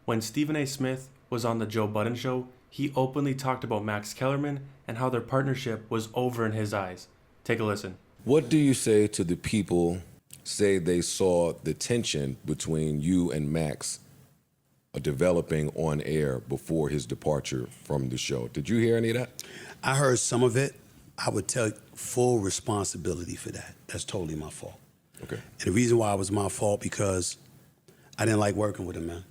When Stephen A. Smith was on the Joe Budden show, he openly talked about Max Kellerman and how their partnership was over in his eyes. Take a listen. What do you say to the people say they saw the tension between you and Max developing on air before his departure from the show? Did you hear any of that? I heard some of it. I would take full responsibility for that. That's totally my fault. Okay. And the reason why it was my fault because I didn't like working with him, man.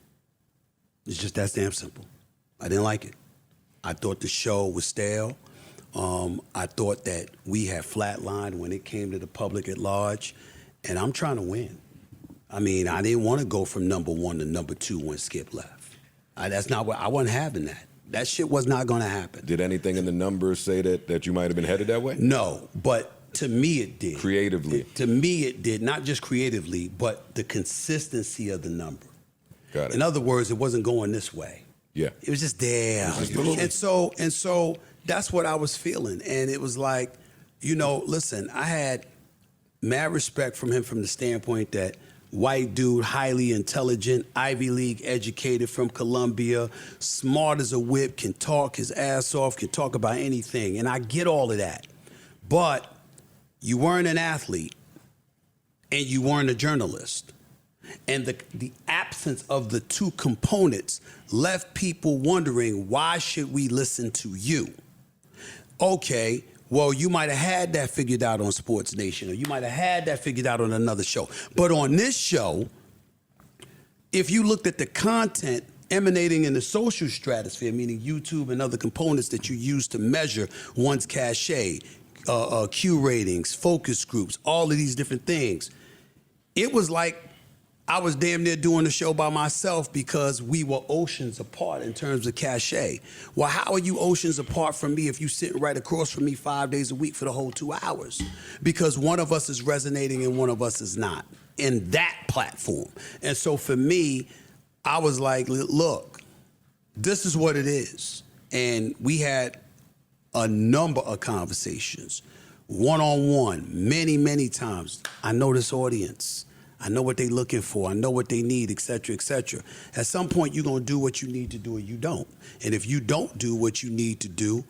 It's just that damn simple. I didn't like it. I thought the show was stale. I thought that we had flatlined when it came to the public at large, and I'm trying to win. I mean, I didn't want to go from number 1 to number 2 when Skip left. That's not what I wasn't having that. That shit was not going to happen. Did anything in the numbers say that you might have been headed that way? No, but to me it did. Creatively? To me it did, not just creatively, but the consistency of the number. Got it. In other words, it wasn't going this way. Yeah. It was just there. And so that's what I was feeling. And it was like, listen, I had mad respect from him from the standpoint that white dude, highly intelligent, Ivy League educated from Columbia, smart as a whip, can talk his ass off, can talk about anything. And I get all of that. But you weren't an athlete and you weren't a journalist. And the absence of the two components left people wondering, why should we listen to you? Okay, well, you might have had that figured out on Sports Nation, or you might have had that figured out on another show. But on this show, if you looked at the content emanating in the social stratosphere, meaning YouTube and other components that you use to measure one's cachet, Q ratings, focus groups, all of these different things, it was like I was damn near doing the show by myself because we were oceans apart in terms of cachet. Well, how are you oceans apart from me if you sitting right across from me 5 days a week for the whole 2 hours? Because one of us is resonating and one of us is not in that platform. And so for me, I was like, look, this is what it is. And we had a number of conversations, one-on-one, many, many times. I know this audience. I know what they're looking for. I know what they need, et cetera, et cetera. At some point, you're going to do what you need to do or you don't. And if you don't do what you need to do,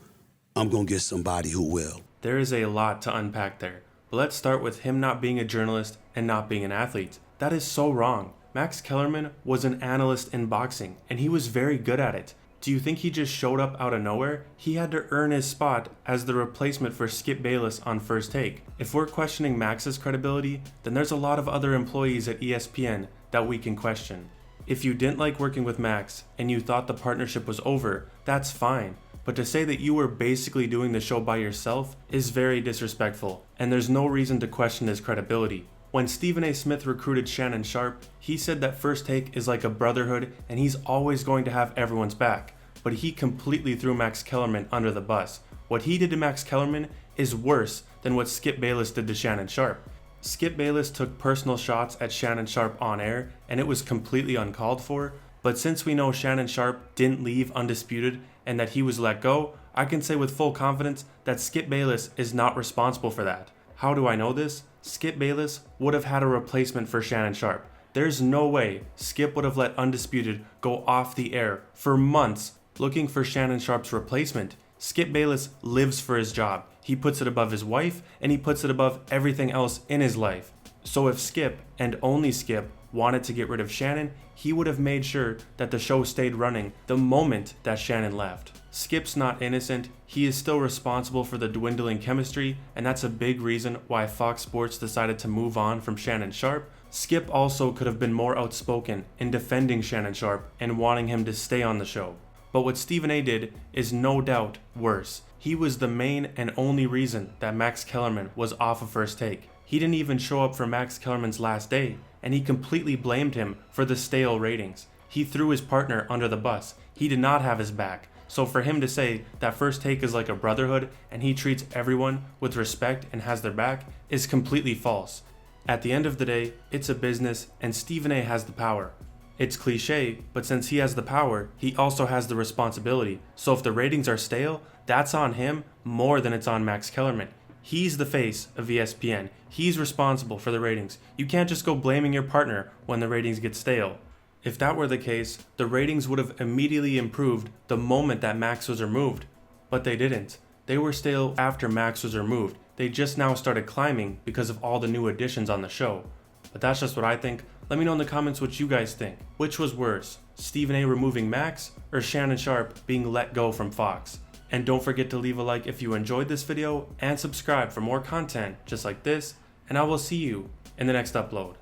I'm going to get somebody who will. There is a lot to unpack there. But let's start with him not being a journalist and not being an athlete. That is so wrong. Max Kellerman was an analyst in boxing, and he was very good at it. Do you think he just showed up out of nowhere? He had to earn his spot as the replacement for Skip Bayless on First Take. If we're questioning Max's credibility, then there's a lot of other employees at ESPN that we can question. If you didn't like working with Max and you thought the partnership was over, that's fine. But to say that you were basically doing the show by yourself is very disrespectful, and there's no reason to question his credibility. When Stephen A. Smith recruited Shannon Sharpe, he said that First Take is like a brotherhood and he's always going to have everyone's back. But he completely threw Max Kellerman under the bus. What he did to Max Kellerman is worse than what Skip Bayless did to Shannon Sharpe. Skip Bayless took personal shots at Shannon Sharpe on air, and it was completely uncalled for. But since we know Shannon Sharpe didn't leave Undisputed and that he was let go, I can say with full confidence that Skip Bayless is not responsible for that. How do I know this? Skip Bayless would have had a replacement for Shannon Sharpe. There's no way Skip would have let Undisputed go off the air for months looking for Shannon Sharpe's replacement. Skip Bayless lives for his job. He puts it above his wife, and he puts it above everything else in his life. So if Skip, and only Skip, wanted to get rid of Shannon, he would have made sure that the show stayed running the moment that Shannon left. Skip's not innocent. He is still responsible for the dwindling chemistry, and that's a big reason why Fox Sports decided to move on from Shannon Sharpe. Skip also could have been more outspoken in defending Shannon Sharpe and wanting him to stay on the show. But what Stephen A. did is no doubt worse. He was the main and only reason that Max Kellerman was off of First Take. He didn't even show up for Max Kellerman's last day, and he completely blamed him for the stale ratings. He threw his partner under the bus. He did not have his back. So for him to say that First Take is like a brotherhood and he treats everyone with respect and has their back is completely false. At the end of the day, it's a business and Stephen A. has the power. It's cliche, but since he has the power, he also has the responsibility. So if the ratings are stale, that's on him more than it's on Max Kellerman. He's the face of ESPN. He's responsible for the ratings. You can't just go blaming your partner when the ratings get stale. If that were the case, the ratings would have immediately improved the moment that Max was removed. But they didn't. They were stale after Max was removed. They just now started climbing because of all the new additions on the show. But that's just what I think. Let me know in the comments what you guys think. Which was worse, Stephen A removing Max or Shannon Sharpe being let go from Fox? And don't forget to leave a like if you enjoyed this video and subscribe for more content just like this, and I will see you in the next upload.